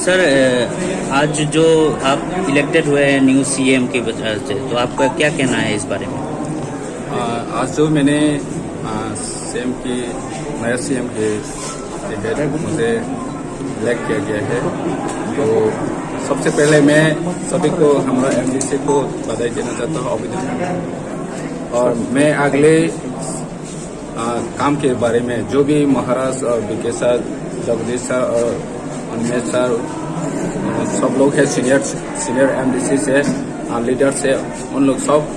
Sir आज जो आप इलेक्टेड हुए हैं न्यू सीएम की वजह से, तो आपका क्या कहना है इस बारे में? आज जो मैंने सीएम की नया सीएम के टिकट मुझे इलेक्ट किया गया है, तो सबसे पहले मैं सभी को हमारा एमडीसी को बधाई देना चाहता हूँ, अभिनंदन। और मैं अगले काम के बारे में जो भी महाराज और बीके सर, जगदीश सर और उन्मेष सर सब लोग हैं, सीनियर एमडीसी से लीडर से, उन लोग सब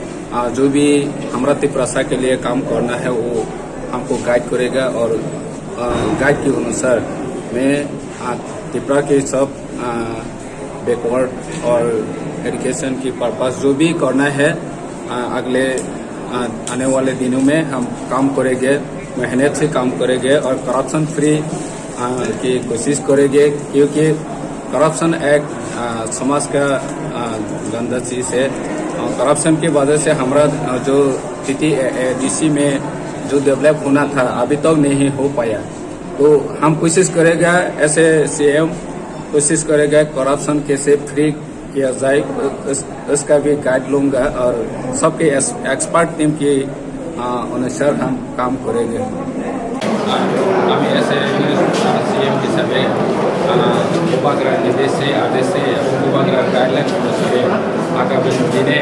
जो भी हमारा त्रिपुरा के लिए काम करना है वो हमको गाइड करेगा। और गाइड के अनुसार मैं त्रिपुरा के सब बैकवर्ड और एजुकेशन की पर्पस जो भी करना है अगले आने वाले दिनों में हम काम करेंगे, मेहनत से काम करेंगे और करप्शन फ्री की कोशिश करेंगे, क्योंकि करप्शन एक समाज का गंदा चीज है। करप्शन की वजह से हमारा जो डीसी में जो डेवलप होना था अभी तक नहीं हो पाया, तो हम कोशिश करेगा ऐसे सीएम कोशिश करेगा करप्शन कैसे फ्री किया जाए, उसका भी गाइड लूंगा और सबके एक्सपर्ट टीम के अनुसार हम काम करेंगे। আমি এসে সিএম হিসাবে উপগ্রহ নির্দেশে আদেশে উপগ্রহ গাইডলাইন অনুসারে আগামী দিনে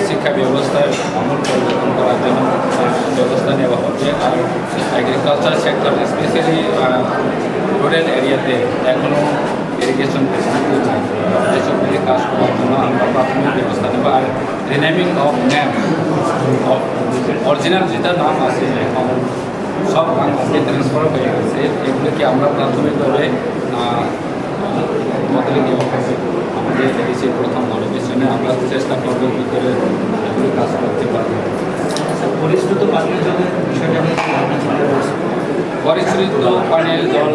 শিক্ষা ব্যবস্থার আমূল পরিবর্তন করার জন্য ব্যবস্থা নেওয়া হবে। আর এগ্রিকালচার সেক্টর স্পেশালি রুরাল এরিয়াতে এখনও ইরিগেশন ফেসিলিটি নাই, এসবগুলি কাজ করার জন্য আমরা প্রাথমিক ব্যবস্থা নেব। আর renaming of name of original যেটা নাম আছে এখন সব বাংলাতে ট্রান্সফার হয়ে গেছে, এগুলোকে আমরা প্রাথমিকভাবে বদলে দেওয়া হবে। আমাদের এডিসির প্রথম অধিবেশনে আমরা চেষ্টা করবো ভিতরে এগুলো কাজ করতে পারবো। পরিশ্রুত পানীয় জলের বিষয়টা পরিশ্রুত পানীয় জল